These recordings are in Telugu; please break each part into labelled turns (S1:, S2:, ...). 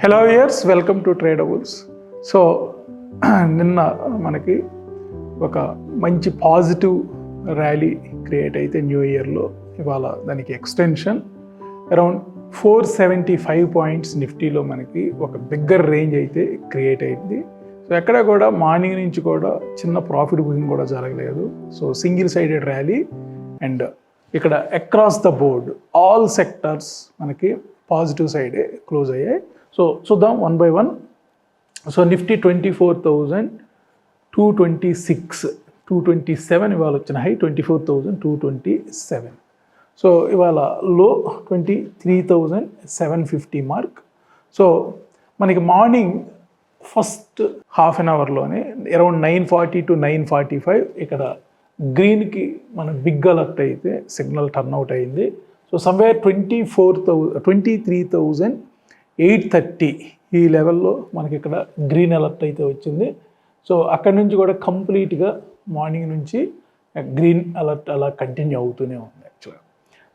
S1: Hello years, welcome to Tradables. So నిన్న మనకి ఒక మంచి పాజిటివ్ ర్యాలీ క్రియేట్ అయితే న్యూ ఇయర్లో ఇవాళ దానికి ఎక్స్టెన్షన్ అరౌండ్ 475 పాయింట్స్ నిఫ్టీలో మనకి ఒక బిగ్గర్ రేంజ్ అయితే క్రియేట్ అయింది. సో ఎక్కడ కూడా మార్నింగ్ నుంచి కూడా చిన్న ప్రాఫిట్ బుకింగ్ కూడా జరగలేదు. So single sided rally and ఇక్కడ across the board all sectors మనకి పాజిటివ్ సైడే క్లోజ్ అయ్యాయి. సో చూద్దాం one by one. So Nifty 24,226, 227 ఇవాళ వచ్చిన హై 24,227. సో ఇవాళ లో 23,750 మార్క్. సో మనకి మార్నింగ్ ఫస్ట్ హాఫ్ అన్ అవర్లోనే అరౌండ్ 940 to 945 ఇక్కడ గ్రీన్కి మన బిగ్ అలర్ట్ అయితే సిగ్నల్ టర్న్అవుట్ అయింది. సో సమ్వేర్ 23,830 ఈ లెవెల్లో మనకి ఇక్కడ గ్రీన్ అలర్ట్ అయితే వచ్చింది. సో అక్కడి నుంచి కూడా కంప్లీట్గా మార్నింగ్ నుంచి గ్రీన్ అలర్ట్ అలా కంటిన్యూ అవుతూనే ఉంది యాక్చువల్గా.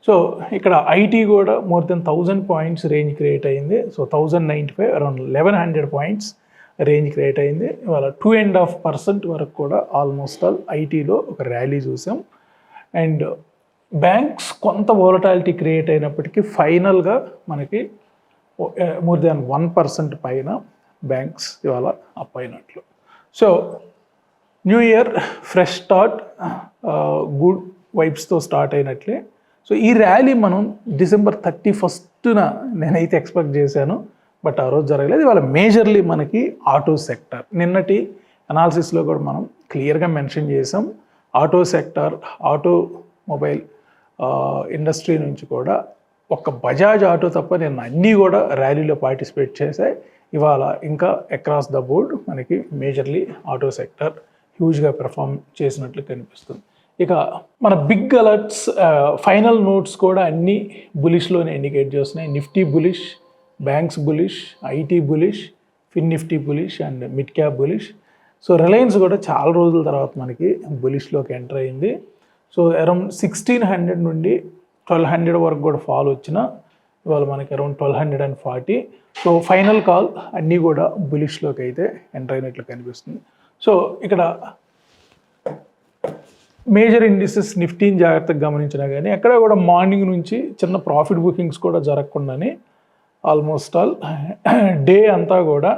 S1: సో ఇక్కడ ఐటీ కూడా more than 1000 points range create అయింది. So 1095 around 1100 points range create అయింది. ఇవాళ 2.5% వరకు కూడా ఆల్మోస్ట్ ఆల్ ఐటీలో ఒక ర్యాలీ చూసాం. అండ్ బ్యాంక్స్ కొంత వోలటాలిటీ క్రియేట్ అయినప్పటికీ ఫైనల్గా మనకి మోర్ దాన్ 1% పైన బ్యాంక్స్ ఇవాళ అప్ అయినట్లు. So new year fresh start, good వైబ్స్తో స్టార్ట్ అయినట్లే. సో ఈ ర్యాలీ మనం December 31st నేనైతే ఎక్స్పెక్ట్ చేశాను, బట్ ఆ రోజు జరగలేదు. ఇవాళ మేజర్లీ మనకి ఆటో సెక్టర్ నిన్నటి అనాలిసిస్లో కూడా మనం క్లియర్గా మెన్షన్ చేసాం. ఆటో సెక్టర్, ఆటోమొబైల్ ఇండస్ట్రీ నుంచి కూడా ఒక బజాజ్ ఆటో తప్ప నిన్న అన్నీ కూడా ర్యాలీలో పార్టిసిపేట్ చేశాయి. ఇవాళ ఇంకా అక్రాస్ ద బోర్డ్ మనకి మేజర్లీ ఆటో సెక్టర్ హ్యూజ్గా పెర్ఫామ్ చేసినట్లు కనిపిస్తుంది. ఇక మన బిగ్ అలర్ట్స్ ఫైనల్ నోట్స్ కూడా అన్నీ బులిష్లోనే ఇండికేట్ చేస్తున్నాయి. Nifty bullish, banks bullish, IT bullish, Fin Nifty bullish and mid cap bullish. So Reliance కూడా చాలా రోజుల తర్వాత మనకి బులిష్లోకి ఎంటర్ అయింది. సో అరౌండ్ 1600 నుండి 1200 వరకు కూడా ఫాల్ వచ్చిన ఇవాళ మనకి అరౌండ్ 1240. సో ఫైనల్ కాల్ అన్నీ కూడా బులిష్లోకి అయితే ఎంటర్ అయినట్లు కనిపిస్తుంది. సో ఇక్కడ మేజర్ ఇండిసెస్ నిఫ్టీని జాగ్రత్తగా గమనించినా కానీ ఎక్కడ కూడా మార్నింగ్ నుంచి చిన్న ప్రాఫిట్ బుకింగ్స్ కూడా జరగకుండానే ఆల్మోస్ట్ ఆల్ డే అంతా కూడా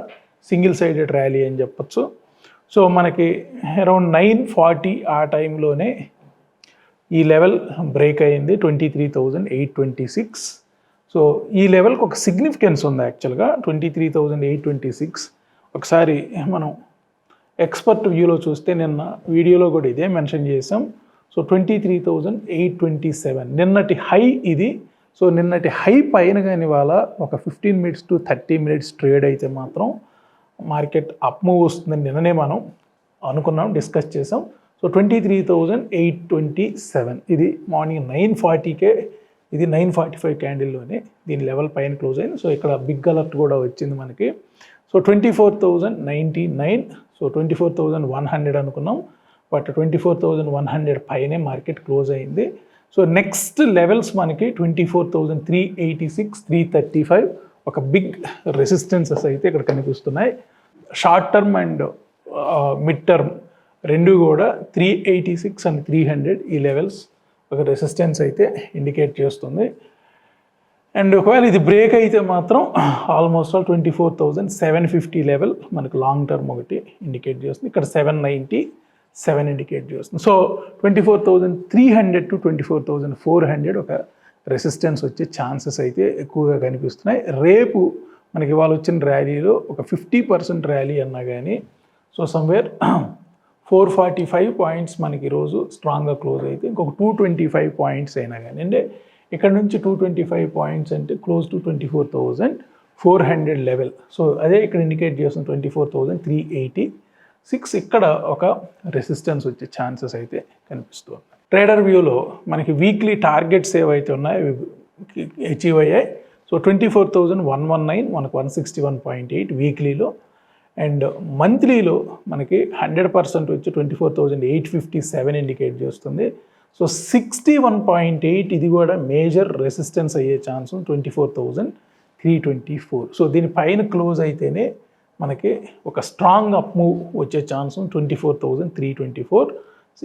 S1: సింగిల్ సైడెడ్ ర్యాలీ అని చెప్పచ్చు. సో మనకి అరౌండ్ 940 ఆ టైంలోనే ఈ లెవెల్ బ్రేక్ అయింది 23,826. సో ఈ లెవెల్కి ఒక సిగ్నిఫికెన్స్ ఉంది యాక్చువల్గా 23,826. ఒకసారి మనం ఎక్స్పర్ట్ వ్యూలో చూస్తే నిన్న వీడియోలో కూడా ఇదే మెన్షన్ చేసాం. సో 23,827 నిన్నటి హై ఇది. సో నిన్నటి హై పైన కానీ ఇవాళ ఒక 15 minutes to 30 minutes ట్రేడ్ అయితే మాత్రం మార్కెట్ అప్ మూవ్ వస్తుందని నిన్ననే మనం అనుకున్నాం, డిస్కస్ చేసాం. సో 23,827 ఇది మార్నింగ్ 940కే, ఇది 945 క్యాండిల్లోనే దీని లెవెల్ పైన క్లోజ్ అయింది. సో ఇక్కడ బిగ్ అలర్ట్ కూడా వచ్చింది మనకి. సో 24,099, సో 24,100 అనుకున్నాం, బట్ 24,100 పైనే మార్కెట్ క్లోజ్ అయింది. సో నెక్స్ట్ లెవెల్స్ మనకి 24,386, 335 ఒక బిగ్ రెసిస్టెన్సెస్ అయితే ఇక్కడ కనిపిస్తున్నాయి. Short term and mid term రెండు కూడా 386 and 300 ఈ లెవెల్స్ ఒక రెసిస్టెన్స్ అయితే ఇండికేట్ చేస్తుంది. అండ్ ఒకవేళ ఇది బ్రేక్ అయితే మాత్రం ఆల్మోస్ట్ ఆల్ 24,750 లెవెల్ మనకు లాంగ్ టర్మ్ ఒకటి ఇండికేట్ చేస్తుంది. ఇక్కడ 797 ఇండికేట్ చేస్తుంది. సో 24,300 to 24,400 ఒక రెసిస్టెన్స్ వచ్చే ఛాన్సెస్ అయితే ఎక్కువగా కనిపిస్తున్నాయి. రేపు మనకి ఇవాళ వచ్చిన ర్యాలీలో ఒక 50% ర్యాలీ అన్నా కానీ సో సమ్వేర్ 445 పాయింట్స్ మనకి ఈరోజు స్ట్రాంగ్గా క్లోజ్ అయితే ఇంకొక 225 పాయింట్స్ అయినా కానీ, అంటే ఇక్కడ నుంచి 225 పాయింట్స్ అంటే క్లోజ్ టు 24,400 లెవెల్. సో అదే ఇక్కడ ఇండికేట్ చేస్తున్న 24,386 ఇక్కడ ఒక రెసిస్టెన్స్ వచ్చే ఛాన్సెస్ అయితే కనిపిస్తుంది. ట్రేడర్ వ్యూలో మనకి వీక్లీ టార్గెట్స్ ఏవైతే ఉన్నాయో అచీవ్ అయ్యాయి. సో 24,119 మనకు 161.8 వీక్లీలో. అండ్ మంత్లీలో మనకి 100% వచ్చి 24,857 ఇండికేట్ చేస్తుంది. సో 61.8 ఇది కూడా మేజర్ రెసిస్టెన్స్ అయ్యే ఛాన్స్ 24,000 324. సో దీనిపైన క్లోజ్ అయితేనే మనకి ఒక స్ట్రాంగ్ అప్ మూవ్ వచ్చే ఛాన్స్ 24,324.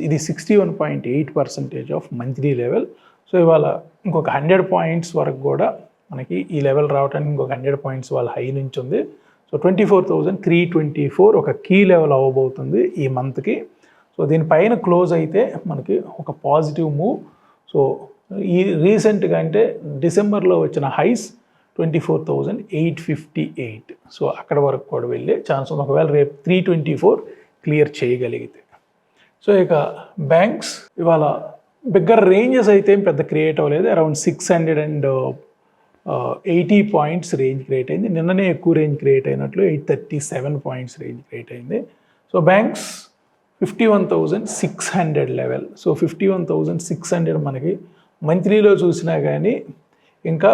S1: ఇది 61.8% ఆఫ్ మంత్లీ లెవెల్. సో ఇవాళ ఇంకొక 100 పాయింట్స్ వరకు కూడా మనకి ఈ లెవెల్ రావడానికి ఇంకొక 100 పాయింట్స్ వాళ్ళ హై నుంచి ఉంది. సో 24,324 ఒక కీ లెవెల్ అవ్వబోతుంది ఈ మంత్కి. సో దీనిపైన క్లోజ్ అయితే మనకి ఒక పాజిటివ్ మూవ్. సో ఈ రీసెంట్గా అంటే డిసెంబర్లో వచ్చిన హైస్ 24,858. సో అక్కడ వరకు కూడా వెళ్ళే ఛాన్స్ ఉంది ఒకవేళ రేపు 324 క్లియర్ చేయగలిగితే. సో ఇక బ్యాంక్స్ ఇవాళ బిగ్గర్ రేంజెస్ అయితే పెద్ద క్రియేట్ అవ్వలేదు. అరౌండ్ 680 పాయింట్స్ రేంజ్ క్రియేట్ అయింది. నిన్ననే ఎక్కువ రేంజ్ క్రియేట్ అయినట్లు 837 పాయింట్స్ రేంజ్ క్రియేట్ అయింది. So banks 51,600 level. సో 51,600 మనకి మంత్లీలో చూసినా కానీ ఇంకా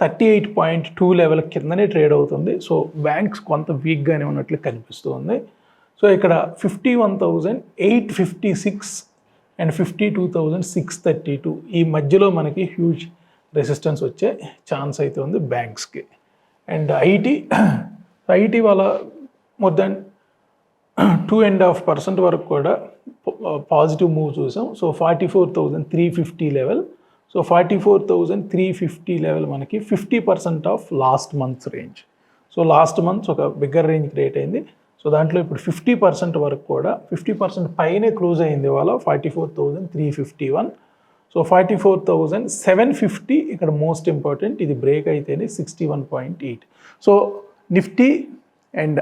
S1: 38.2 లెవెల్ కిందనే ట్రేడ్ అవుతుంది. సో బ్యాంక్స్ కొంత వీక్గానే ఉన్నట్లు కనిపిస్తుంది. సో ఇక్కడ 51,856 అండ్ 52,632 ఈ మధ్యలో మనకి హ్యూజ్ రెసిస్టెన్స్ వచ్చే ఛాన్స్ అయితే ఉంది బ్యాంక్స్కి. అండ్ ఐటీ వాళ్ళ మోర్ దాన్ 2.5% వరకు కూడా పాజిటివ్ మూవ్ చూసాం. So 44,350 level. సో 44,350 లెవెల్ మనకి 50% of last months range. So last months ఒక బిగ్గర్ రేంజ్ క్రియేట్ అయింది. సో దాంట్లో ఇప్పుడు 50% వరకు కూడా 50% పైనే క్లోజ్ అయింది ఇవాళ 44,351. సో 44,750 ఇక్కడ మోస్ట్ ఇంపార్టెంట్. ఇది బ్రేక్ అయితేనే 61.8. So Nifty and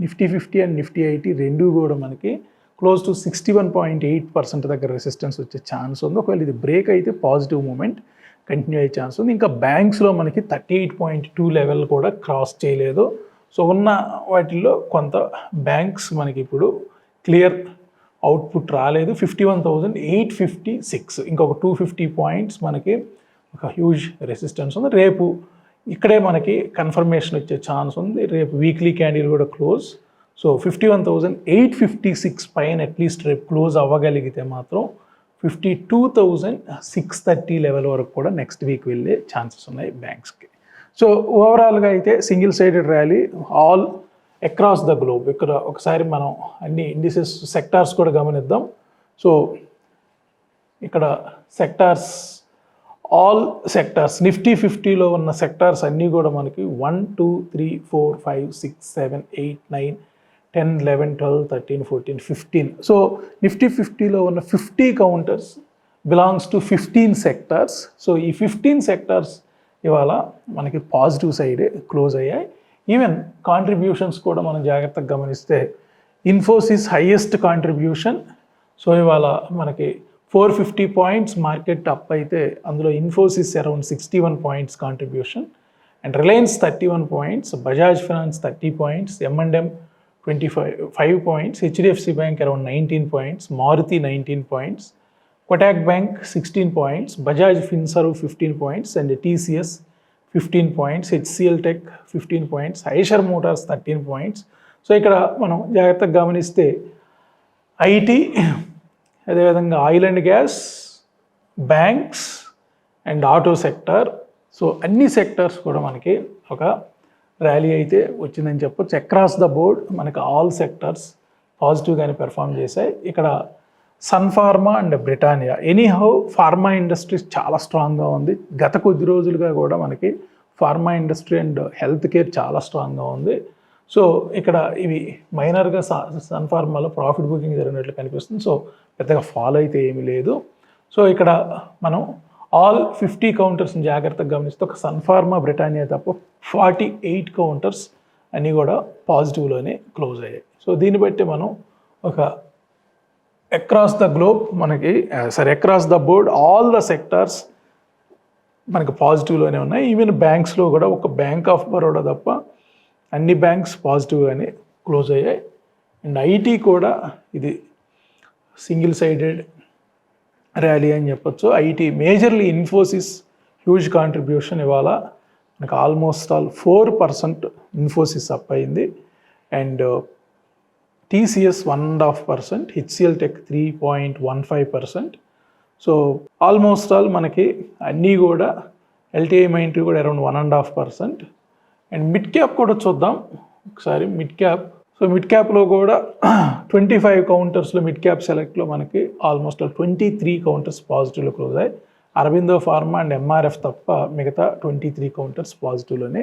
S1: Nifty 50 and Nifty IT రెండు కూడా మనకి క్లోజ్ టు 61.8% దగ్గర రెసిస్టెన్స్ వచ్చే ఛాన్స్ ఉంది. ఒకవేళ ఇది బ్రేక్ అయితే పాజిటివ్ మూమెంట్ కంటిన్యూ అయ్యే ఛాన్స్ ఉంది. ఇంకా బ్యాంక్స్లో మనకి 38.2 లెవెల్ కూడా క్రాస్ చేయలేదు. సో ఉన్న వాటిల్లో కొంత బ్యాంక్స్ మనకి ఇప్పుడు క్లియర్ అవుట్పుట్ రాలేదు. 51,856 ఇంకొక 250 పాయింట్స్ మనకి ఒక హ్యూజ్ రెసిస్టెన్స్ ఉంది. రేపు ఇక్కడే మనకి కన్ఫర్మేషన్ వచ్చే ఛాన్స్ ఉంది. రేపు వీక్లీ క్యాండిల్ కూడా క్లోజ్. సో 51,856 పైన అట్లీస్ట్ రేపు క్లోజ్ అవ్వగలిగితే మాత్రం 52,630 లెవెల్ వరకు కూడా నెక్స్ట్ వీక్ వెళ్ళే ఛాన్సెస్ ఉన్నాయి బ్యాంక్స్కి. సో ఓవరాల్గా అయితే single sided rally all across the globe. ఇక్కడ ఒకసారి మనం అన్ని ఇండిసెస్ సెక్టార్స్ కూడా గమనిద్దాం. సో ఇక్కడ సెక్టార్స్ ఆల్ సెక్టార్స్ నిఫ్టీ 50లో ఉన్న సెక్టార్స్ అన్నీ కూడా మనకి 1 2 3 4 5 6 7 8 9 10 11 12 13 14 15. సో నిఫ్టీ 50లో ఉన్న 50 counters belongs to 15 sectors. So ఈ 15 సెక్టార్స్ ఇవాళ మనకి పాజిటివ్ సైడే క్లోజ్ అయ్యాయి. ఈవెన్ కాంట్రిబ్యూషన్స్ కూడా మనం జాగ్రత్తగా గమనిస్తే ఇన్ఫోసిస్ హైయెస్ట్ కాంట్రిబ్యూషన్. సో ఇవాళ మనకి 450 పాయింట్స్ మార్కెట్ అప్ అయితే అందులో Infosys around 61 points contribution and Reliance 31 points, Bajaj Finance 30 points, M&M 25 points, HDFC bank around 19 points, Maruti 19 points, Kotak bank 16 points, Bajaj Finserv 15 points and TCS 15 points, HCL Tech 15 points, Eicher Motors 13 points. So ఇక్కడ మనం జాగ్రత్తగా గమనిస్తే ఐటీ, అదేవిధంగా oil and gas, banks and auto sector. So అన్ని సెక్టర్స్ కూడా మనకి ఒక ర్యాలీ అయితే వచ్చిందని చెప్పొచ్చు. అక్రాస్ ద బోర్డ్ మనకి ఆల్ సెక్టర్స్ పాజిటివ్గానే పెర్ఫామ్ చేశాయి. ఇక్కడ Sun Pharma and Britannia anyhow pharma industries చాలా స్ట్రాంగ్గా ఉంది. గత కొద్ది రోజులుగా కూడా మనకి pharma industry and health care చాలా స్ట్రాంగ్గా ఉంది. సో ఇక్కడ ఇవి మైనర్గా సన్ ఫార్మాలో ప్రాఫిట్ బుకింగ్ జరిగినట్లు కనిపిస్తుంది. సో పెద్దగా ఫాలో అయితే ఏమీ లేదు. సో ఇక్కడ మనం ఆల్ 50 కౌంటర్స్ని జాగ్రత్తగా గమనిస్తే ఒక సన్ ఫార్మా, బ్రిటానియా తప్ప 48 కౌంటర్స్ అన్నీ కూడా పాజిటివ్లోనే క్లోజ్ అయ్యాయి. సో దీన్ని బట్టి మనం ఒక అక్రాస్ ద గ్లోబ్ మనకి across the board all the sectors మనకి పాజిటివ్లోనే ఉన్నాయి. ఈవెన్ బ్యాంక్స్లో కూడా ఒక బ్యాంక్ ఆఫ్ బరోడా తప్ప అన్ని బ్యాంక్స్ పాజిటివ్గానే క్లోజ్ అయ్యాయి. అండ్ ఐటీ కూడా ఇది సింగిల్ సైడెడ్ ర్యాలీ అని చెప్పొచ్చు. IT majorly Infosys huge contribution ఇవాళ మనకు ఆల్మోస్ట్ ఆల్ 4% ఇన్ఫోసిస్ అప్ అయింది. And TCS 1.5%, HCL tech 3.15%. So almost all మనకి అన్నీ కూడా ఎల్టీఐ మైంట్రీ కూడా అరౌండ్ 1.5%. అండ్ మిడ్ క్యాప్ కూడా చూద్దాం ఒకసారి. మిడ్ క్యాప్, సో మిడ్ క్యాప్లో కూడా 25 కౌంటర్స్లో మిడ్ క్యాప్ సెలెక్ట్లో మనకి ఆల్మోస్ట్ 23 కౌంటర్స్ పాజిటివ్లో క్లోజ్ అయ్యాయి. అరబిందో ఫార్మా అండ్ ఎంఆర్ఎఫ్ తప్ప మిగతా 23 కౌంటర్స్ పాజిటివ్లోనే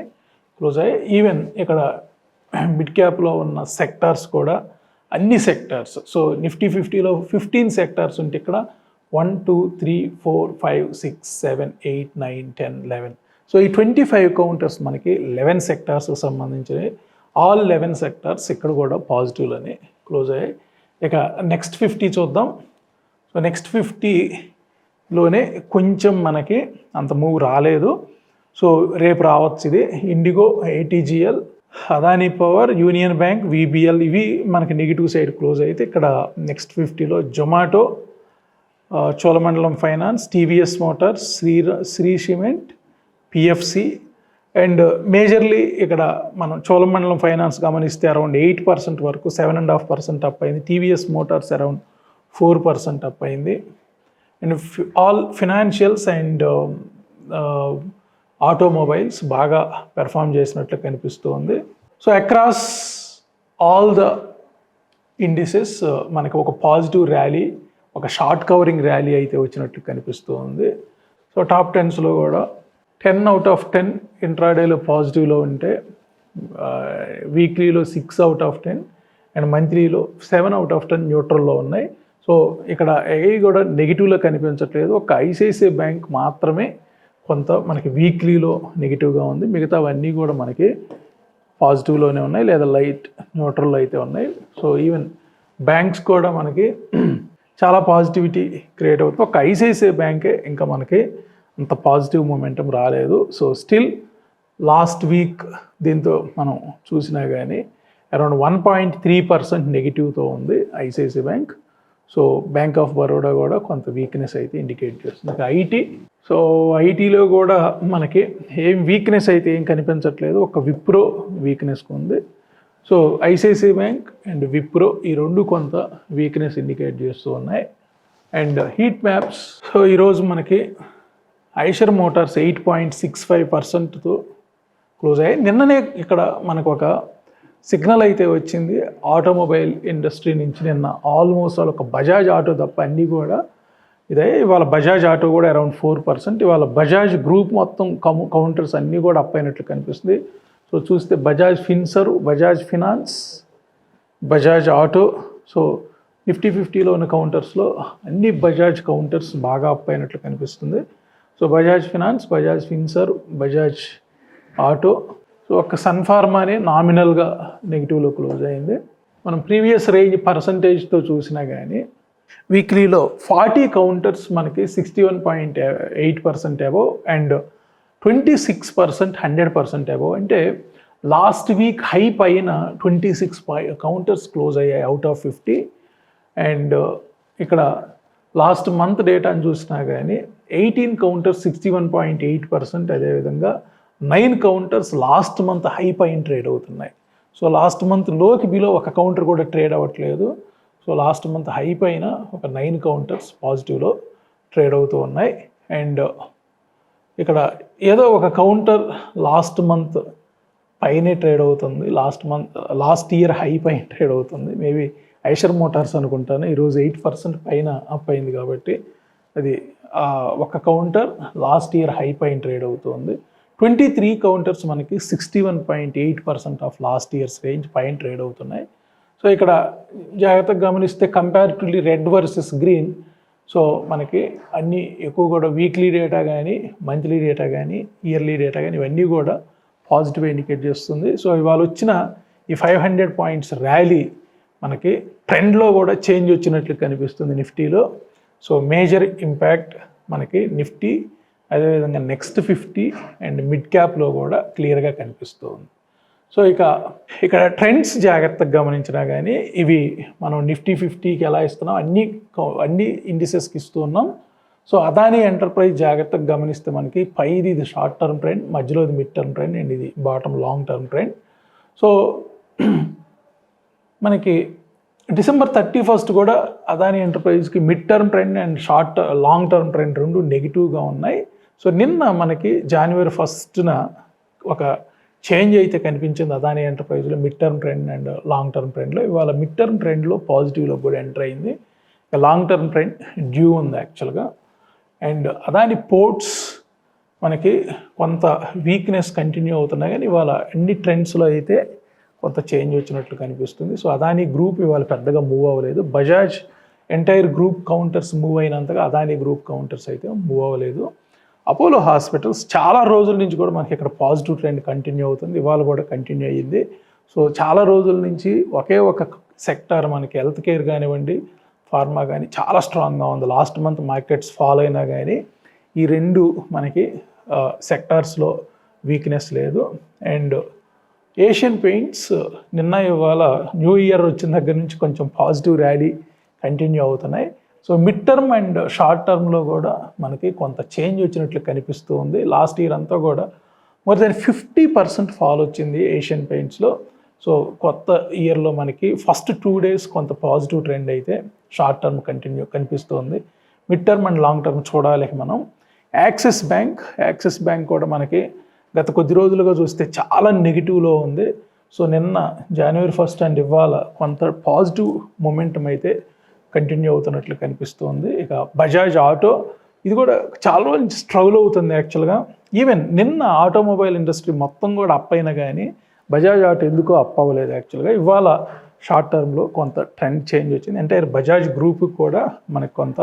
S1: క్లోజ్ అయ్యాయి. ఈవెన్ ఇక్కడ మిడ్ క్యాప్లో ఉన్న సెక్టార్స్ కూడా అన్ని సెక్టార్స్, సో నిఫ్టీ 50లో 15 సెక్టార్స్ ఉంటే ఇక్కడ 1 2 3 4 5 6 7 8 9 10 11, సో ఈ 25 కౌంటర్స్ మనకి 11 సెక్టార్స్ సంబంధించినవి. ఆల్ 11 సెక్టార్స్ ఇక్కడ కూడా పాజిటివ్లోనే క్లోజ్ అయ్యాయి. ఇక నెక్స్ట్ 50 చూద్దాం. సో నెక్స్ట్ 50లోనే కొంచెం మనకి అంత మూవ్ రాలేదు, సో రేపు రావచ్చు. ఇది IndiGo, ATGL, Adani power, union bank, VBL ఇవి మనకి నెగిటివ్ సైడ్ క్లోజ్ అయితే ఇక్కడ నెక్స్ట్ 50లో Zomato, Cholamandalam finance, TVS motors, Shree cement, PFC and majorly ఇక్కడ మనం చోళమండలం ఫైనాన్స్ గమనిస్తే అరౌండ్ 8% వరకు 7.5% అప్ అయింది. TVS మోటార్స్ అరౌండ్ 4% అప్ అయింది. And all financials and automobiles బాగా పెర్ఫామ్ చేసినట్లు కనిపిస్తుంది. So across all the indices మనకి ఒక పాజిటివ్ ర్యాలీ, ఒక షార్ట్ కవరింగ్ ర్యాలీ అయితే వచ్చినట్లు కనిపిస్తుంది. సో టాప్ 10స్లో కూడా 10 out of 10 ఇంట్రాడేలో పాజిటివ్లో ఉంటే, వీక్లీలో 6 out of 10 అండ్ మంత్లీలో 7 out of 10 న్యూట్రల్లో ఉన్నాయి. సో ఇక్కడ ఏవి కూడా నెగిటివ్లో కనిపించట్లేదు. ఒక ICICI బ్యాంక్ మాత్రమే కొంత మనకి వీక్లీలో నెగిటివ్గా ఉంది, మిగతావన్నీ కూడా మనకి పాజిటివ్లోనే ఉన్నాయి లేదా లైట్ న్యూట్రల్లో అయితే ఉన్నాయి. సో ఈవెన్ బ్యాంక్స్ కూడా మనకి చాలా పాజిటివిటీ క్రియేట్ అవుతుంది. ఒక ICICI బ్యాంకే ఇంకా మనకి అంత పాజిటివ్ మూమెంటం రాలేదు. సో స్టిల్ లాస్ట్ వీక్ దీంతో మనం చూసినా కానీ అరౌండ్ 1.3% నెగిటివ్తో ఉంది ICICI bank. So bank of Baroda కూడా కొంత వీక్నెస్ అయితే ఇండికేట్ చేస్తుంది. IT, సో ఐటీలో కూడా మనకి ఏం వీక్నెస్ అయితే ఏం కనిపించట్లేదు, ఒక విప్రో వీక్నెస్ ఉంది. So ICICI bank and Wipro ఈ రెండు కొంత వీక్నెస్ ఇండికేట్ చేస్తూ ఉన్నాయి. అండ్ హీట్ మ్యాప్స్, సో ఈరోజు మనకి ఐషర్ మోటార్స్ 8.65%తో క్లోజ్ అయ్యాయి. నిన్ననే ఇక్కడ మనకు ఒక సిగ్నల్ అయితే వచ్చింది ఆటోమొబైల్ ఇండస్ట్రీ నుంచి. నిన్న ఆల్మోస్ట్ ఒక బజాజ్ ఆటో తప్ప అన్నీ కూడా ఇదే. ఇవాళ బజాజ్ ఆటో కూడా అరౌండ్ 4%. ఇవాళ బజాజ్ గ్రూప్ మొత్తం కౌంటర్స్ అన్నీ కూడా అప్ అయినట్లు కనిపిస్తుంది. సో చూస్తే Bajaj Finserv, Bajaj Finance, Bajaj Auto, so Nifty 50లో ఉన్న కౌంటర్స్లో అన్ని బజాజ్ కౌంటర్స్ బాగా అప్ అయినట్లు కనిపిస్తుంది. So Bajaj Finance, Bajaj Finserv, Bajaj Auto, so ఒక సన్ ఫార్మానే నామినల్గా నెగిటివ్లో క్లోజ్ అయింది. మనం ప్రీవియస్ రేంజ్ పర్సంటేజ్తో చూసినా కానీ వీక్లీలో 40 కౌంటర్స్ మనకి 61.8% అబోవ్ అండ్ 26% 100% అబోవ్. అంటే లాస్ట్ వీక్ హై పైన 26 కౌంటర్స్ క్లోజ్ అయ్యాయి అవుట్ ఆఫ్ 50. అండ్ ఇక్కడ లాస్ట్ మంత్ డేటాను చూసినా కానీ 18 కౌంటర్స్ 61.8%, అదేవిధంగా 9 కౌంటర్స్ లాస్ట్ మంత్ హై పైన ట్రేడ్ అవుతున్నాయి. సో లాస్ట్ మంత్ లోకి బిలో ఒక కౌంటర్ కూడా ట్రేడ్ అవ్వట్లేదు. సో లాస్ట్ మంత్ హై పైన ఒక 9 కౌంటర్స్ పాజిటివ్లో ట్రేడ్ అవుతూ ఉన్నాయి. అండ్ ఇక్కడ ఏదో ఒక కౌంటర్ లాస్ట్ మంత్ పైనే ట్రేడ్ అవుతుంది, లాస్ట్ ఇయర్ హై పైన ట్రేడ్ అవుతుంది. మేబీ ఐషర్ మోటార్స్ అనుకుంటాను. ఈరోజు 8% పైన అప్ అయింది కాబట్టి అది ఒక కౌంటర్ లాస్ట్ ఇయర్ హై పైన ట్రేడ్ అవుతుంది. 23 కౌంటర్స్ మనకి 61.8% ఆఫ్ లాస్ట్ ఇయర్స్ రేంజ్ పైన ట్రేడ్ అవుతున్నాయి. సో ఇక్కడ జాగ్రత్తగా గమనిస్తే comparatively red versus green, so మనకి అన్నీ ఎక్కువ కూడా వీక్లీ డేటా కానీ, మంత్లీ డేటా కానీ, ఇయర్లీ డేటా కానీ ఇవన్నీ కూడా పాజిటివ్ ఇండికేట్ చేస్తుంది. సో ఇవాళ వచ్చిన ఈ 500 పాయింట్స్ ర్యాలీ మనకి ట్రెండ్లో కూడా చేంజ్ వచ్చినట్లు కనిపిస్తుంది నిఫ్టీలో. సో మేజర్ ఇంపాక్ట్ మనకి నిఫ్టీ, అదేవిధంగా నెక్స్ట్ 50 అండ్ మిడ్ క్యాప్లో కూడా క్లియర్గా కనిపిస్తుంది. సో ఇక్కడ ట్రెండ్స్ జాగ్రత్తగా గమనించినా కానీ ఇవి మనం నిఫ్టీ 50కి ఎలా ఇస్తున్నాం అన్ని ఇండిసెస్కి ఇస్తూ ఉన్నాం. సో అదానీ ఎంటర్ప్రైజ్ జాగ్రత్తగా గమనిస్తే మనకి పైది ఇది షార్ట్ టర్మ్ ట్రెండ్, మధ్యలో ఇది మిడ్ టర్మ్ ట్రెండ్ అండ్ ఇది bottom long term trend. So మనకి December 31st కూడా అదానీ ఎంటర్ప్రైజ్కి mid term trend and long term trend రెండు నెగిటివ్గా ఉన్నాయి. సో నిన్న మనకి జనవరి 1న ఒక చేంజ్ అయితే కనిపించింది అదానీ ఎంటర్ప్రైజ్లో mid term trend and long term ట్రెండ్లో. ఇవాళ మిడ్ టర్మ్ ట్రెండ్లో పాజిటివ్లో కూడా ఎంటర్ అయింది. లాంగ్ టర్మ్ ట్రెండ్ డ్యూ ఉంది యాక్చువల్గా. అండ్ అదానీ పోర్ట్స్ మనకి కొంత వీక్నెస్ కంటిన్యూ అవుతున్నాయి, కానీ ఇవాళ అన్ని ట్రెండ్స్లో అయితే కొంత చేంజ్ వచ్చినట్లు కనిపిస్తుంది. సో అదానీ గ్రూప్ ఇవాళ పెద్దగా మూవ్ అవ్వలేదు. Bajaj entire group counters move అయినంతగా అదానీ గ్రూప్ కౌంటర్స్ అయితే మూవ్ అవ్వలేదు. అపోలో హాస్పిటల్స్ చాలా రోజుల నుంచి కూడా మనకి ఇక్కడ పాజిటివ్ ట్రెండ్ కంటిన్యూ అవుతుంది, ఇవాళ కూడా కంటిన్యూ అయ్యింది. సో చాలా రోజుల నుంచి ఒకే ఒక సెక్టార్ మనకి హెల్త్ కేర్ కానివ్వండి, ఫార్మా కానీ చాలా స్ట్రాంగ్గా ఉంది. లాస్ట్ మంత్ మార్కెట్స్ ఫాలో అయినా కానీ ఈ రెండు మనకి సెక్టార్స్లో వీక్నెస్ లేదు. అండ్ ఏషియన్ పెయింట్స్ నిన్న ఇవాళ న్యూ ఇయర్ వచ్చిన దగ్గర నుంచి కొంచెం పాజిటివ్ ర్యాలీ కంటిన్యూ అవుతున్నాయి. So mid term and short టర్మ్లో కూడా మనకి కొంత చేంజ్ వచ్చినట్లు కనిపిస్తూ ఉంది. లాస్ట్ ఇయర్ అంతా కూడా మోర్ దెన్ 50% ఫాల్ వచ్చింది ఏషియన్ పెయింట్స్లో. సో కొత్త ఇయర్లో మనకి ఫస్ట్ 2 days కొంత పాజిటివ్ ట్రెండ్ అయితే షార్ట్ టర్మ్ కనిపిస్తుంది. Mid term and long term చూడాలి మనం. యాక్సిస్ బ్యాంక్ కూడా మనకి గత కొద్ది రోజులుగా చూస్తే చాలా నెగిటివ్లో ఉంది. సో నిన్న జనవరి 1 అండ్ ఇవాళ కొంత పాజిటివ్ మొమెంటం అయితే కంటిన్యూ అవుతున్నట్లు కనిపిస్తుంది. ఇక బజాజ్ ఆటో ఇది కూడా చాలా రోజుల నుంచి స్ట్రగుల్ అవుతుంది యాక్చువల్గా. ఈవెన్ నిన్న ఆటోమొబైల్ ఇండస్ట్రీ మొత్తం కూడా అప్ అయినా కానీ బజాజ్ ఆటో ఎందుకో అప్ అవ్వలేదు యాక్చువల్గా. ఇవాళ షార్ట్ టర్మ్లో కొంత ట్రెండ్ చేంజ్ వచ్చింది. ఎంటైర్ బజాజ్ గ్రూప్కి కూడా మనకు కొంత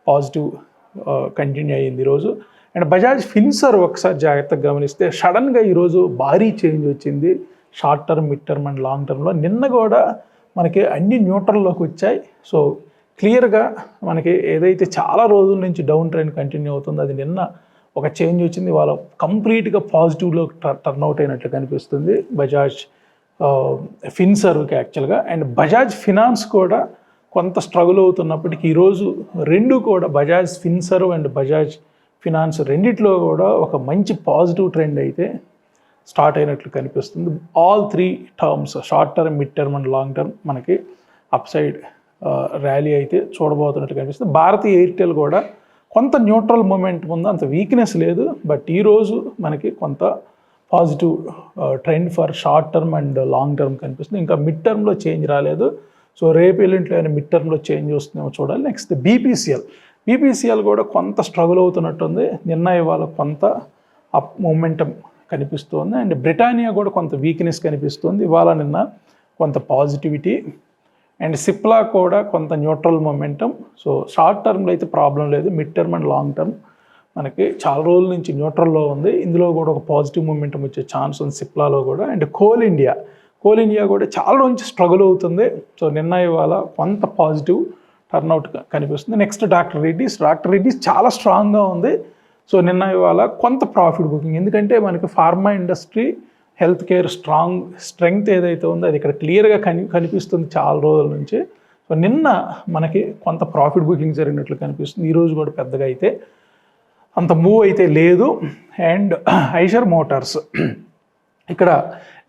S1: పాజిటివ్ కంటిన్యూ అయ్యింది ఈరోజు. అండ్ బజాజ్ ఫిన్సర్ ఒకసారి జాగ్రత్తగా గమనిస్తే సడన్గా ఈరోజు భారీ చేంజ్ వచ్చింది short term, mid term and long టర్మ్లో. నిన్న కూడా మనకి అన్ని న్యూట్రల్లోకి వచ్చాయి. సో క్లియర్గా మనకి ఏదైతే చాలా రోజుల నుంచి డౌన్ ట్రెండ్ కంటిన్యూ అవుతుందో అది నిన్న ఒక చేంజ్ వచ్చింది. వాళ్ళ కంప్లీట్గా పాజిటివ్లో టర్న్అవుట్ అయినట్లు కనిపిస్తుంది బజాజ్ ఫిన్సర్వ్కి యాక్చువల్గా. అండ్ బజాజ్ ఫినాన్స్ కూడా కొంత స్ట్రగుల్ అవుతున్నప్పటికీ ఈరోజు రెండు కూడా బజాజ్ ఫిన్సర్వ్ అండ్ బజాజ్ ఫినాన్స్ రెండిట్లో కూడా ఒక మంచి పాజిటివ్ ట్రెండ్ అయితే స్టార్ట్ అయినట్లు కనిపిస్తుంది. All 3 terms short term, mid term and long term మనకి అప్ సైడ్ ర్యాలీ అయితే చూడబోతున్నట్లు కనిపిస్తుంది. భారతీ ఎయిర్టెల్ కూడా కొంత న్యూట్రల్ మూమెంట్ ఉంది, అంత వీక్నెస్ లేదు. బట్ ఈరోజు మనకి కొంత positive trend for short term and long term కనిపిస్తుంది. ఇంకా మిడ్ టర్మ్లో చేంజ్ రాలేదు. సో రేపు ఎల్లుంట్లో అయినా మిడ్ టర్మ్లో చేంజ్ వస్తుందేమో చూడాలి. నెక్స్ట్ బీపీసీఎల్ కూడా కొంత స్ట్రగుల్ అవుతున్నట్టుంది. నిన్న ఇవాళ కొంత అప్ మూమెంటం కనిపిస్తుంది. అండ్ బ్రిటానియా కూడా కొంత వీక్నెస్ కనిపిస్తుంది. ఇవాళ నిన్న కొంత పాజిటివిటీ. అండ్ సిప్లా కూడా కొంత న్యూట్రల్ మొమెంటం. సో షార్ట్ టర్మ్లో అయితే ప్రాబ్లం లేదు. Mid term and long term మనకి చాలా రోజుల నుంచి న్యూట్రల్లో ఉంది. ఇందులో కూడా ఒక పాజిటివ్ మొమెంటం వచ్చే ఛాన్స్ ఉంది సిప్లాలో కూడా. అండ్ కోల్ ఇండియా కూడా చాలా రోజు నుంచి స్ట్రగుల్ అవుతుంది. సో నిన్న ఇవాళ కొంత పాజిటివ్ టర్న్అవుట్ కనిపిస్తుంది. నెక్స్ట్ డాక్టర్ రెడ్డీస్ చాలా స్ట్రాంగ్గా ఉంది. సో నిన్న ఇవాళ కొంత ప్రాఫిట్ బుకింగ్, ఎందుకంటే మనకి pharma industry, health care strength ఏదైతే ఉందో అది ఇక్కడ క్లియర్గా కనిపిస్తుంది చాలా రోజుల నుంచి. సో నిన్న మనకి కొంత ప్రాఫిట్ బుకింగ్ జరిగినట్లు కనిపిస్తుంది. ఈరోజు కూడా పెద్దగా అయితే అంత మూవ్ అయితే లేదు. అండ్ ఐషర్ మోటార్స్ ఇక్కడ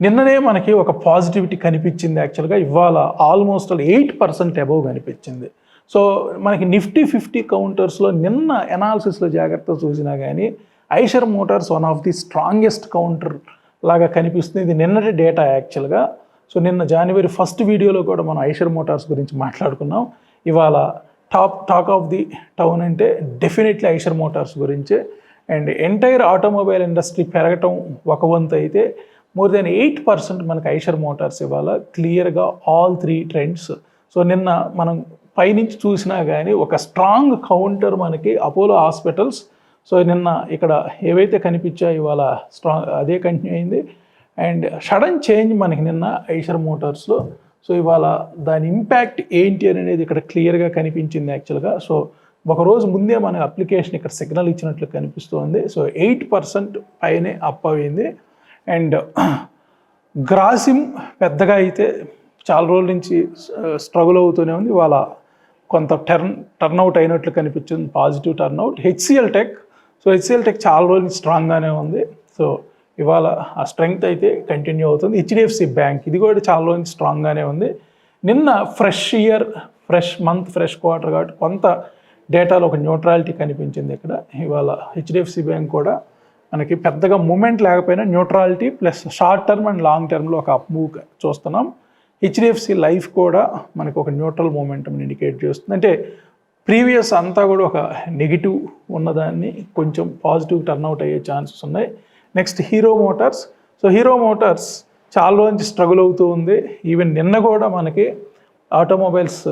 S1: నిన్ననే మనకి ఒక పాజిటివిటీ కనిపించింది యాక్చువల్గా. ఇవాళ ఆల్మోస్ట్ 8% అబవ్ కనిపించింది. సో మనకి నిఫ్టీ 50 కౌంటర్స్లో నిన్న ఎనాలిసిస్లో జాగ్రత్తగా చూసినా కానీ Eicher Motors one of the strongest counter లాగా కనిపిస్తుంది. ఇది నిన్నటి డేటా యాక్చువల్గా. సో నిన్న జనవరి 1 వీడియోలో కూడా మనం ఐషర్ మోటార్స్ గురించి మాట్లాడుకున్నాం. ఇవాళ టాక్ ఆఫ్ ది టౌన్ అంటే డెఫినెట్లీ ఐషర్ మోటార్స్ గురించే. అండ్ ఎంటైర్ ఆటోమొబైల్ ఇండస్ట్రీ పెరగటం ఒక వంతు అయితే మోర్ దెన్ 8% మనకి ఐషర్ మోటార్స్ ఇవాళ క్లియర్గా ఆల్ 3 ట్రెండ్స్. సో నిన్న మనం పైనుంచి చూసినా కానీ ఒక స్ట్రాంగ్ కౌంటర్ మనకి అపోలో హాస్పిటల్స్. సో నిన్న ఇక్కడ ఏవైతే కనిపించాయో ఇవాళ స్ట్రాంగ్ అదే కంటిన్యూ అయింది. అండ్ సడన్ చేంజ్ మనకి నిన్న ఐషర్ మోటార్స్లో. సో ఇవాళ దాని ఇంపాక్ట్ ఏంటి అనేది ఇక్కడ క్లియర్గా కనిపించింది యాక్చువల్గా. సో ఒకరోజు ముందే మన అప్లికేషన్ ఇక్కడ సిగ్నల్ ఇచ్చినట్లు కనిపిస్తుంది. సో 8% పైనే అప్ అయింది. అండ్ గ్రాసిమ్ పెద్దగా అయితే చాలా రోజుల నుంచి స్ట్రగుల్ అవుతూనే ఉంది. ఇవాళ కొంత టర్న్అవుట్ అయినట్లు కనిపించింది, పాజిటివ్ టర్న్అవుట్. హెచ్సిఎల్ టెక్ చాలా రోజులు స్ట్రాంగ్గానే ఉంది. సో ఇవాళ ఆ స్ట్రెంగ్త్ అయితే కంటిన్యూ అవుతుంది. హెచ్డిఎఫ్సి బ్యాంక్ ఇది కూడా చాలా రోజులు స్ట్రాంగ్గానే ఉంది. నిన్న ఫ్రెష్ మంత్ ఫ్రెష్ క్వార్టర్ కాబట్టి కొంత డేటాలో ఒక న్యూట్రాలిటీ కనిపించింది ఇక్కడ. ఇవాళ హెచ్డిఎఫ్సి బ్యాంక్ కూడా మనకి పెద్దగా మూమెంట్ లేకపోయినా neutrality plus short term and long టర్మ్లో ఒక అప్ మూవ్ చూస్తున్నాం. హెచ్డిఎఫ్సి లైఫ్ కూడా మనకు ఒక న్యూట్రల్ మూమెంటం ఇండికేట్ చేస్తుంది. అంటే ప్రీవియస్ అంతా కూడా ఒక నెగిటివ్ ఉన్నదాన్ని కొంచెం పాజిటివ్ టర్న్అవుట్ అయ్యే ఛాన్సెస్ ఉన్నాయి. Next hero Motors. So hero Motors చాలా రోజు నుంచి స్ట్రగుల్ అవుతూ ఉంది. ఈవెన్ నిన్న కూడా మనకి ఆటోమొబైల్స్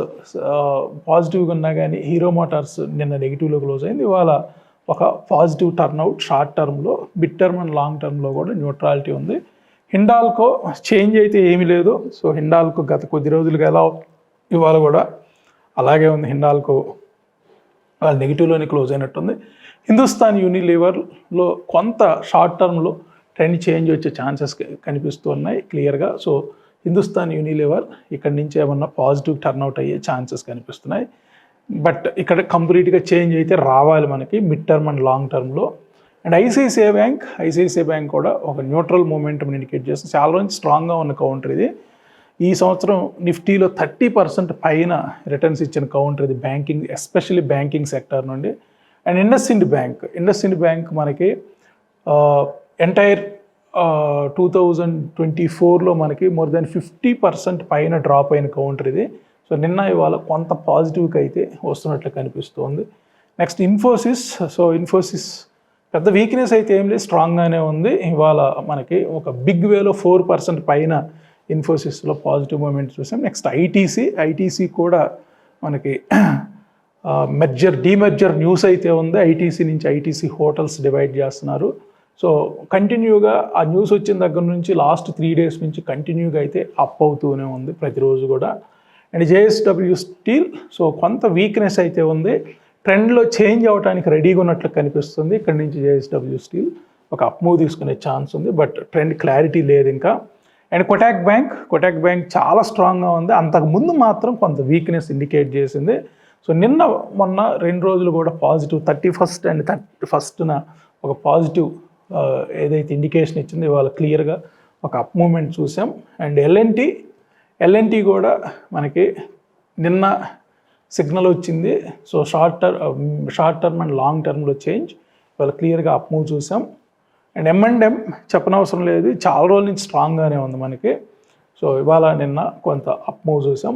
S1: పాజిటివ్గా ఉన్నా కానీ హీరో మోటార్స్ నిన్న నెగిటివ్లో క్లోజ్ అయింది. ఇవాళ ఒక పాజిటివ్ టర్న్అవుట్ షార్ట్ టర్మ్లో, మిడ్ టర్మ్ అండ్ లాంగ్ టర్మ్లో కూడా న్యూట్రాలిటీ ఉంది. హిండాల్కో చేంజ్ అయితే ఏమీ లేదు. సో హిండాల్కో గత కొద్ది రోజులుగా ఎలా ఇవాళ కూడా అలాగే ఉంది. హిండాల్కో వాళ్ళు నెగిటివ్లోనే క్లోజ్ అయినట్టుంది. హిందుస్థాన్ యూనిలీవర్లో కొంత షార్ట్ టర్మ్లో ట్రెండ్ చేంజ్ వచ్చే ఛాన్సెస్ కనిపిస్తూ ఉన్నాయి క్లియర్గా. సో హిందుస్థాన్ యూనిలీవర్ ఇక్కడి నుంచి ఏమన్నా పాజిటివ్ టర్న్అవుట్ అయ్యే ఛాన్సెస్ కనిపిస్తున్నాయి. బట్ ఇక్కడ కంప్లీట్గా చేంజ్ అయితే రావాలి మనకి మిడ్ టర్మ్ అండ్ లాంగ్ టర్మ్లో. అండ్ ఐసిఐసిఐ బ్యాంక్ కూడా ఒక న్యూట్రల్ మూమెంటం ఇండికేట్ చేస్తుంది. చాలా రోజు స్ట్రాంగ్గా ఉన్న కౌంటర్ ఇది. ఈ సంవత్సరం నిఫ్టీలో 30% పైన రిటర్న్స్ ఇచ్చిన కౌంటర్ ఇది బ్యాంకింగ్, ఎస్పెషల్లీ బ్యాంకింగ్ సెక్టర్ నుండి. అండ్ ఇండస్ ఇండ్ బ్యాంక్ మనకి ఎంటైర్ 2024లో మనకి మోర్ దెన్ 50% పైన డ్రాప్ అయిన కౌంటర్ ఇది. సో నిన్న ఇవాళ కొంత పాజిటివ్కి అయితే వస్తున్నట్లు కనిపిస్తుంది. నెక్స్ట్ ఇన్ఫోసిస్ పెద్ద వీక్నెస్ అయితే ఏం లేదు, స్ట్రాంగ్గానే ఉంది. ఇవాళ మనకి ఒక బిగ్ వేలో 4% పైన ఇన్ఫోసిస్లో పాజిటివ్ మూమెంట్ చూసాం. నెక్స్ట్ ఐటీసీ కూడా మనకి డీమెర్జర్ న్యూస్ అయితే ఉంది. ఐటీసీ హోటల్స్ డివైడ్ చేస్తున్నారు. సో కంటిన్యూగా ఆ న్యూస్ వచ్చిన దగ్గర నుంచి లాస్ట్ 3 days నుంచి కంటిన్యూగా అయితే అప్ అవుతూనే ఉంది ప్రతిరోజు కూడా. అండ్ జేఎస్డబ్ల్యూ స్టీల్ సో కొంత వీక్నెస్ అయితే ఉంది. ట్రెండ్లో చేంజ్ అవ్వడానికి రెడీగా ఉన్నట్లు కనిపిస్తుంది. ఇక్కడ నుంచి జేఎస్డబ్ల్యూ స్టీల్ ఒక అప్ మూవ్ తీసుకునే ఛాన్స్ ఉంది, బట్ ట్రెండ్ క్లారిటీ లేదు ఇంకా. అండ్ కొటాక్ బ్యాంక్ చాలా స్ట్రాంగ్గా ఉంది. అంతకుముందు మాత్రం కొంత వీక్నెస్ ఇండికేట్ చేసింది. సో మొన్న 2 రోజులు కూడా పాజిటివ్ 31st అండ్ 31st ఒక పాజిటివ్ ఏదైతే ఇండికేషన్ ఇచ్చిందో ఇవాళ క్లియర్గా ఒక అప్ మూమెంట్ చూసాం. అండ్ ఎల్ఎన్టీ కూడా మనకి నిన్న సిగ్నల్ వచ్చింది. So short term and long టర్మ్లో చేంజ్ ఇవాళ క్లియర్గా అప్ మూవ్ చూసాం. అండ్ M&M చెప్పనవసరం లేదు, చాలా రోజుల నుంచి స్ట్రాంగ్గానే ఉంది మనకి. సో ఇవాళ నిన్న కొంత అప్ మూవ్ చూసాం.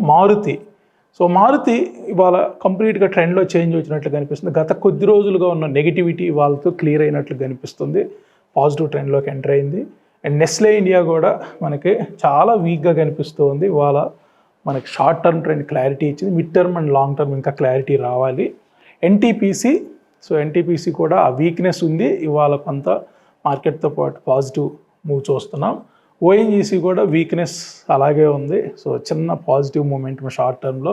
S1: మారుతి ఇవాళ కంప్లీట్గా ట్రెండ్లో చేంజ్ వచ్చినట్లు కనిపిస్తుంది. గత కొద్ది రోజులుగా ఉన్న నెగిటివిటీ వాళ్ళతో క్లియర్ అయినట్లు కనిపిస్తుంది, పాజిటివ్ ట్రెండ్లోకి ఎంటర్ అయింది. అండ్ నెస్లే ఇండియా కూడా మనకి చాలా వీక్గా కనిపిస్తుంది. ఇవాళ మనకి షార్ట్ టర్మ్ ట్రెండ్ క్లారిటీ ఇచ్చింది, mid term and long term ఇంకా క్లారిటీ రావాలి. ఎన్టీపీసీ కూడా ఆ వీక్నెస్ ఉంది. ఇవాళ కొంత మార్కెట్తో పాటు పాజిటివ్ మూవ్ చూస్తున్నాం. ఓఎన్జీసీ కూడా వీక్నెస్ అలాగే ఉంది. సో చిన్న పాజిటివ్ మూమెంట్ షార్ట్ టర్మ్లో.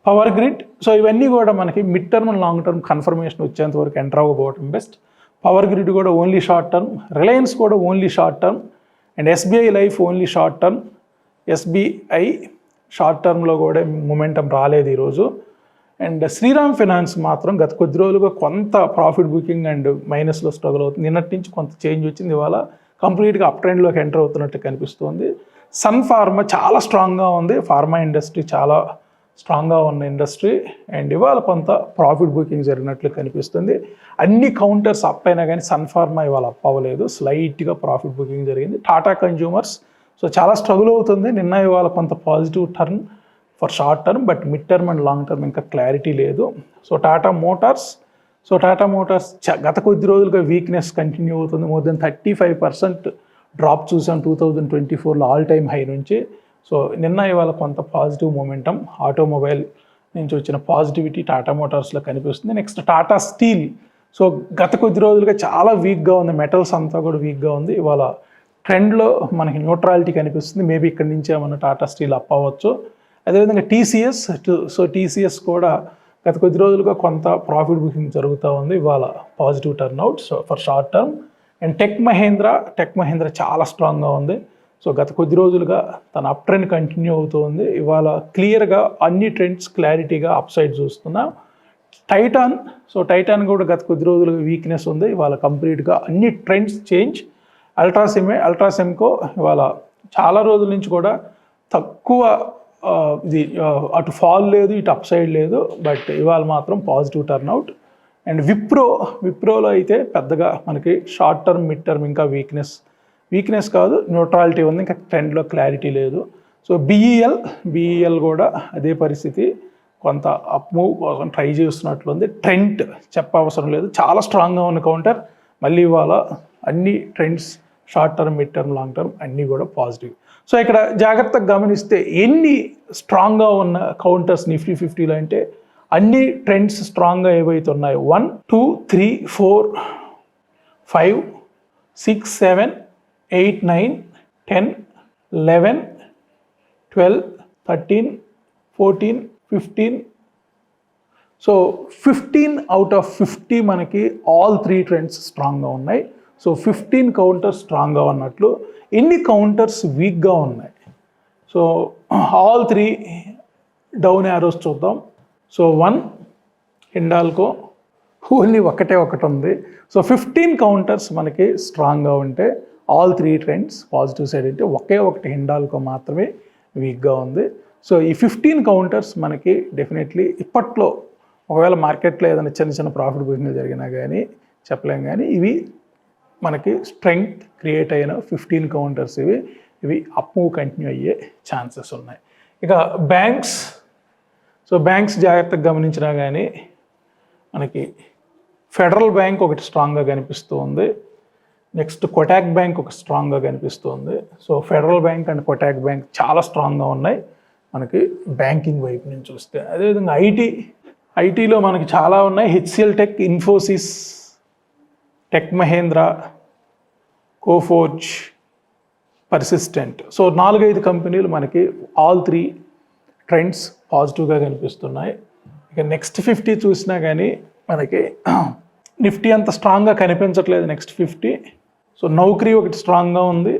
S1: పవర్ గ్రిడ్ సో ఇవన్నీ కూడా మనకి mid term and long term confirmation వచ్చేంత వరకు ఎంటర్ అవ్వకపోవడం బెస్ట్. పవర్ గ్రిడ్ కూడా ఓన్లీ షార్ట్ టర్మ్, రిలయన్స్ కూడా only short term, and SBI life only short term. SBI short టర్మ్లో కూడా మూమెంటం రాలేదు ఈరోజు. అండ్ శ్రీరామ్ ఫైనాన్స్ మాత్రం గత కొద్ది రోజులుగా కొంత ప్రాఫిట్ బుకింగ్ అండ్ మైనస్లో స్ట్రగుల్ అవుతుంది. నిన్నటి నుంచి కొంత చేంజ్ వచ్చింది, ఇవాళ కంప్లీట్గా అప్ ట్రెండ్లోకి ఎంటర్ అవుతున్నట్టు కనిపిస్తుంది. సన్ ఫార్మా చాలా స్ట్రాంగ్గా ఉంది, ఫార్మా ఇండస్ట్రీ చాలా స్ట్రాంగ్గా ఉన్న ఇండస్ట్రీ. అండ్ ఇవాళ కొంత ప్రాఫిట్ బుకింగ్ జరిగినట్లు కనిపిస్తుంది. అన్ని కౌంటర్స్ అప్ అయినా కానీ సన్ ఫార్మా ఇవాళ అప్ అవ్వలేదు, స్లైట్గా ప్రాఫిట్ బుకింగ్ జరిగింది. టాటా కన్జ్యూమర్స్ సో చాలా స్ట్రగుల్ అవుతుంది. నిన్న ఇవాళ కొంత positive turn for short term, but mid term and long term ఇంకా క్లారిటీ లేదు. సో టాటా మోటార్స్ గత కొద్ది రోజులుగా వీక్నెస్ కంటిన్యూ అవుతుంది. మోర్ దెన్ 35% డ్రాప్ చూసాం 2024లో ఆల్ టైమ్ హై నుంచి. సో నిన్న ఇవాళ కొంత పాజిటివ్ మూమెంటం ఆటోమొబైల్ నుంచి వచ్చిన పాజిటివిటీ టాటా మోటార్స్లో కనిపిస్తుంది. నెక్స్ట్ టాటా స్టీల్ సో గత కొద్ది రోజులుగా చాలా వీక్గా ఉంది, మెటల్స్ అంతా కూడా వీక్గా ఉంది. ఇవాళ ట్రెండ్లో మనకి న్యూట్రాలిటీ కనిపిస్తుంది. మేబీ ఇక్కడి నుంచి ఏమన్నా టాటా స్టీల్ అప్ అవ్వచ్చు. అదేవిధంగా టీసీఎస్ కూడా గత కొద్ది రోజులుగా కొంత ప్రాఫిట్ బుకింగ్ జరుగుతూ ఉంది, ఇవాళ positive turnout so for short term. And Tech Mahindra చాలా స్ట్రాంగ్గా ఉంది. సో గత కొద్ది రోజులుగా తన అప్ ట్రెండ్ కంటిన్యూ అవుతుంది. ఇవాళ క్లియర్గా అన్ని ట్రెండ్స్ క్లారిటీగా అప్ సైడ్ చూస్తున్నాం. టైటాన్ కూడా గత కొద్ది రోజులుగా వీక్నెస్ ఉంది, ఇవాళ కంప్లీట్గా అన్ని ట్రెండ్స్ చేంజ్. అల్ట్రాసెమ్కో ఇవాళ చాలా రోజుల నుంచి కూడా తక్కువ ఇది అటు ఫాల్ లేదు, ఇటు అప్ సైడ్ లేదు, బట్ ఇవాళ మాత్రం పాజిటివ్ టర్న్అవుట్. అండ్ విప్రోలో అయితే పెద్దగా మనకి షార్ట్ టర్మ్ మిడ్ టర్మ్ ఇంకా వీక్నెస్ కాదు, న్యూట్రాలిటీ ఉంది, ఇంకా ట్రెండ్లో క్లారిటీ లేదు. సో బిఈఎల్ కూడా అదే పరిస్థితి, కొంత అప్ మూవ్ కోసం ట్రై చేస్తున్నట్లుంది. ట్రెండ్ చెప్పవసరం లేదు, చాలా స్ట్రాంగ్గా ఉన్న కౌంటర్. మళ్ళీ ఇవాళ అన్ని trends short term mid term long term అన్నీ కూడా పాజిటివ్. సో ఇక్కడ జాగ్రత్తగా గమనిస్తే ఎన్ని స్ట్రాంగ్గా ఉన్న కౌంటర్స్ నిఫ్టీ 50లో అంటే అన్ని ట్రెండ్స్ స్ట్రాంగ్గా ఏవైతే ఉన్నాయో 1 2 3 4 5 6 7 8 9 10 11 12 13 14 15. సో 15 అవుట్ ఆఫ్ 50 మనకి ఆల్ 3 ట్రెండ్స్ స్ట్రాంగ్గా ఉన్నాయి. సో 15 కౌంటర్స్ స్ట్రాంగ్గా ఉన్నట్లు. ఎన్ని కౌంటర్స్ వీక్గా ఉన్నాయి? సో ఆల్ 3 డౌన్ యారోస్ చూద్దాం. సో 1 హిండాల్కో ఓన్లీ ఒకటి ఉంది. సో 15 కౌంటర్స్ మనకి స్ట్రాంగ్గా ఉంటే ఆల్ 3 ట్రెండ్స్ పాజిటివ్ సైడ్ అంటే ఒకటి హిండాల్కో మాత్రమే వీక్గా ఉంది. సో ఈ 15 కౌంటర్స్ మనకి డెఫినెట్లీ ఇప్పట్లో ఒకవేళ మార్కెట్లో ఏదైనా చిన్న ప్రాఫిట్ బుకింగ్ జరిగినా కానీ చెప్పలేం, కానీ ఇవి మనకి స్ట్రెంగ్త్ క్రియేట్ అయిన 15 కౌంటర్స్ ఇవి అప్ మూవ్ కంటిన్యూ అయ్యే ఛాన్సెస్ ఉన్నాయి. ఇక బ్యాంక్స్ జాగ్రత్తగా గమనించినా కానీ మనకి ఫెడరల్ బ్యాంక్ ఒకటి స్ట్రాంగ్గా కనిపిస్తూ ఉంది. నెక్స్ట్ కొటాక్ బ్యాంక్ ఒక స్ట్రాంగ్గా కనిపిస్తుంది. So federal bank and Kotak bank చాలా స్ట్రాంగ్గా ఉన్నాయి మనకి బ్యాంకింగ్ వైపు నుంచి చూస్తే. అదేవిధంగా ఐటీలో మనకి చాలా ఉన్నాయి. HCL Tech, Infosys, Tech Mahindra, Coforge, Persistent. So 4-5 కంపెనీలు మనకి ఆల్ 3 ట్రెండ్స్ పాజిటివ్గా కనిపిస్తున్నాయి. ఇక నెక్స్ట్ 50 చూసినా కానీ మనకి నిఫ్టీ అంత స్ట్రాంగ్గా కనిపించట్లేదు. నెక్స్ట్ 50 సో నౌకరీ ఒకటి స్ట్రాంగ్గా ఉంది,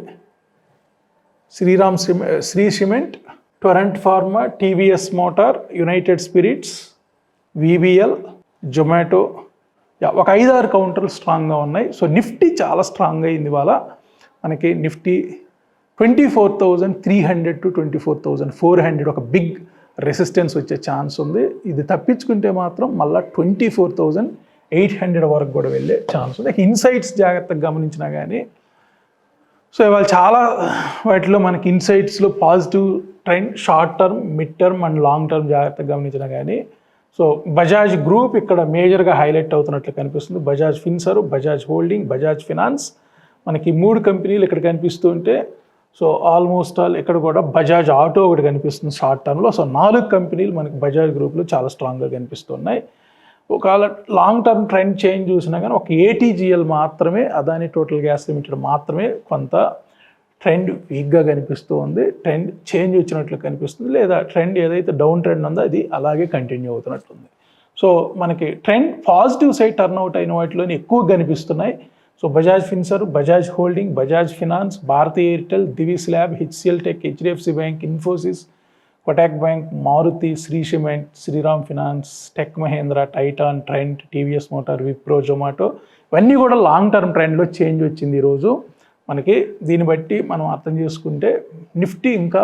S1: Shree Cement, Torrent Pharma, TVS Motor, United Spirits, VBL, Zomato, ఒక 5-6 కౌంటర్లు స్ట్రాంగ్గా ఉన్నాయి. సో నిఫ్టీ చాలా స్ట్రాంగ్ అయింది ఇవాళ. మనకి నిఫ్టీ 24,300 to 24,400 ఒక బిగ్ రెసిస్టెన్స్ వచ్చే ఛాన్స్ ఉంది. ఇది తప్పించుకుంటే మాత్రం మళ్ళీ 24,800 వరకు కూడా వెళ్ళే ఛాన్స్ ఉంది. ఇన్సైట్స్ జాగ్రత్తగా గమనించినా కానీ సో ఇవాళ చాలా వాటిలో మనకి ఇన్సైట్స్లో positive trend short term, mid term and long term జాగ్రత్తగా గమనించినా కానీ సో బజాజ్ గ్రూప్ ఇక్కడ మేజర్గా హైలైట్ అవుతున్నట్లు కనిపిస్తుంది. Bajaj Finserv, Bajaj Holding, Bajaj finance, మనకి 3 కంపెనీలు ఇక్కడ కనిపిస్తూ ఉంటే సో ఆల్మోస్ట్ ఆల్ ఇక్కడ కూడా బజాజ్ ఆటో ఒకటి కనిపిస్తుంది షార్ట్ టర్మ్లో. సో 4 కంపెనీలు మనకి బజాజ్ గ్రూప్లో చాలా స్ట్రాంగ్గా కనిపిస్తున్నాయి. ఒకవేళ లాంగ్ టర్మ్ ట్రెండ్ చేంజ్ చూసినా కానీ ఒక ఏటీజీఎల్ మాత్రమే, అదాని టోటల్ గ్యాస్ లిమిటెడ్ మాత్రమే కొంత ట్రెండ్ వీక్గా కనిపిస్తూ ఉంది. ట్రెండ్ చేంజ్ వచ్చినట్లు కనిపిస్తుంది, లేదా ట్రెండ్ ఏదైతే డౌన్ ట్రెండ్ ఉందో అది అలాగే కంటిన్యూ అవుతున్నట్టుంది. సో మనకి ట్రెండ్ పాజిటివ్ సైడ్ టర్న్అవుట్ అయిన వాటిలోనే ఎక్కువ కనిపిస్తున్నాయి. So Bajaj Finserv, Bajaj Holding, Bajaj Finance, Bharti Airtel, Divi's lab, HCL tech, HDFC bank, Infosys, Kotak bank, Maruti, Shree Cement, Shriram Finance, Tech Mahindra, Titan, Trent, TVS Motor, Wipro, Zomato ఇవన్నీ కూడా లాంగ్ టర్మ్ ట్రెండ్లో చేంజ్ వచ్చింది ఈరోజు మనకి. దీన్ని బట్టి మనం అర్థం చేసుకుంటే నిఫ్టీ ఇంకా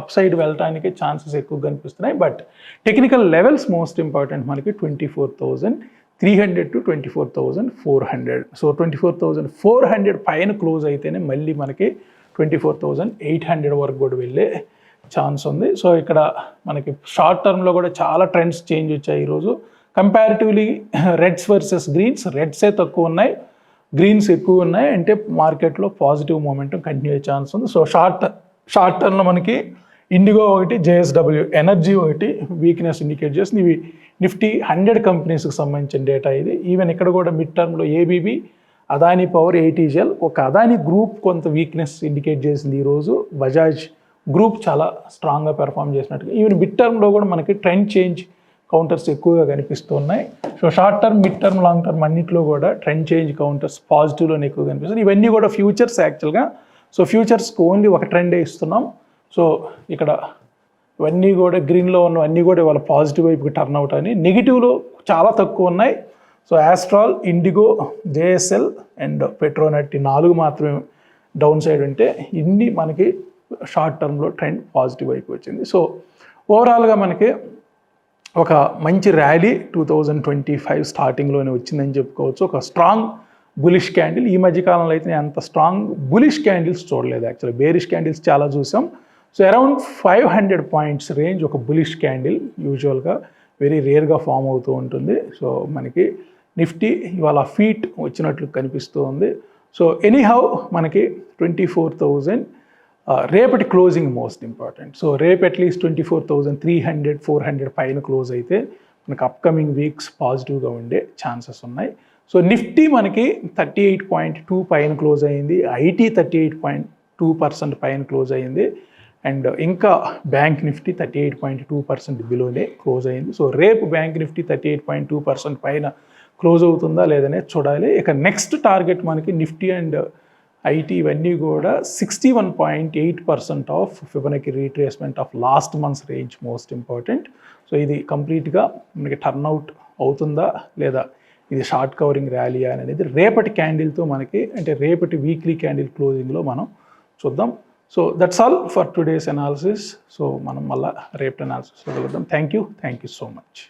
S1: అప్ సైడ్ వెళ్ళడానికి ఛాన్సెస్ ఎక్కువ కనిపిస్తున్నాయి. But technical levels most important మనకి 24,300 to 24,400. సో 24,400 పైన క్లోజ్ అయితేనే మళ్ళీ మనకి 24,800 వరకు కూడా వెళ్ళే ఛాన్స్ ఉంది. సో ఇక్కడ మనకి షార్ట్ టర్మ్లో కూడా చాలా ట్రెండ్స్ చేంజ్ వచ్చాయి ఈరోజు. కంపారిటివ్లీ రెడ్స్ వర్సెస్ గ్రీన్స్, రెడ్సే తక్కువ ఉన్నాయి, గ్రీన్స్ ఎక్కువ ఉన్నాయి, అంటే మార్కెట్లో పాజిటివ్ మూమెంటం కంటిన్యూ అయ్యే ఛాన్స్ ఉంది. సో షార్ట్ టర్మ్లో మనకి ఇండిగో ఒకటి, జేఎస్డబ్ల్యూ ఎనర్జీ ఒకటి వీక్నెస్ ఇండికేట్ చేస్తుంది. ఇవి నిఫ్టీ 100 కంపెనీస్కి సంబంధించిన డేటా ఇది. ఈవెన్ ఇక్కడ కూడా మిడ్ టర్మ్లో ఏబీబీ, అదాని పవర్, ఏటీజీఎల్, ఒక అదాని గ్రూప్ కొంత వీక్నెస్ ఇండికేట్ చేసింది ఈరోజు. బజాజ్ గ్రూప్ చాలా స్ట్రాంగ్గా పెర్ఫామ్ చేసినట్టుగా. ఈవెన్ మిడ్ టర్మ్లో కూడా మనకి ట్రెండ్ చేంజ్ కౌంటర్స్ ఎక్కువగా కనిపిస్తున్నాయి. So short term, mid term, long term అన్నింటిలో కూడా ట్రెండ్ చేంజ్ కౌంటర్స్ పాజిటివ్లోనే ఎక్కువ కనిపిస్తుంది. ఇవన్నీ కూడా ఫ్యూచర్స్ యాక్చువల్గా. సో ఫ్యూచర్స్కి ఓన్లీ ఒక ట్రెండే ఇస్తున్నాం. సో ఇక్కడ ఇవన్నీ కూడా గ్రీన్లో ఉన్నవన్నీ కూడా ఇవాళ పాజిటివ్ వైపుకి టర్న్ అవుట్ అని, నెగిటివ్లో చాలా తక్కువ ఉన్నాయి. So Astral, Indigo, JSL and Petronet 4 మాత్రమే డౌన్ సైడ్ ఉంటే ఇన్ని మనకి షార్ట్ టర్మ్లో ట్రెండ్ పాజిటివ్ వైపు వచ్చింది. సో ఓవరాల్గా మనకి ఒక మంచి ర్యాలీ 2025 స్టార్టింగ్లోనే వచ్చిందని చెప్పుకోవచ్చు. ఒక స్ట్రాంగ్ బులిష్ క్యాండిల్. ఈ మధ్యకాలంలో అయితే నేను అంత స్ట్రాంగ్ బులిష్ క్యాండిల్స్ చూడలేదు. యాక్చువల్లీ బేరిష్ క్యాండిల్స్ చాలా చూసాం. సో అరౌండ్ 500 పాయింట్స్ రేంజ్ ఒక బులిష్ క్యాండిల్ యూజువల్గా వెరీ రేర్గా ఫామ్ అవుతూ ఉంటుంది. సో మనకి నిఫ్టీ ఇవాళ ఫీట్ వచ్చినట్లు కనిపిస్తూ ఉంది. సో ఎనీహౌ మనకి 24,000 రేపటి క్లోజింగ్ మోస్ట్ ఇంపార్టెంట్. సో రేపు అట్లీస్ట్ 24,300 400 పైన క్లోజ్ అయితే మనకు అప్కమింగ్ వీక్స్ పాజిటివ్గా ఉండే ఛాన్సెస్ ఉన్నాయి. సో నిఫ్టీ మనకి 38.2 పైన క్లోజ్ అయింది. ఐటీ 38.2% పైన క్లోజ్ అయింది. అండ్ ఇంకా బ్యాంక్ నిఫ్టీ 38.2% బిలోనే క్లోజ్ అయింది. సో రేపు బ్యాంక్ నిఫ్టీ 38.2% పైన క్లోజ్ అవుతుందా లేదనే చూడాలి. ఇక నెక్స్ట్ టార్గెట్ మనకి నిఫ్టీ అండ్ ఐటీ ఇవన్నీ కూడా 61.8% of Fibonacci retracement of last months range most important. So ఇది కంప్లీట్గా మనకి టర్న్అవుట్ అవుతుందా లేదా, ఇది షార్ట్ కవరింగ్ ర్యాలీ అనేది రేపటి క్యాండిల్తో మనకి, అంటే రేపటి వీక్లీ క్యాండిల్ క్లోజింగ్లో మనం చూద్దాం. So that's all for today's analysis. So మనం మళ్ళీ రేపటి అనాలిసిస్లో కలుద్దాం. Thank you so much.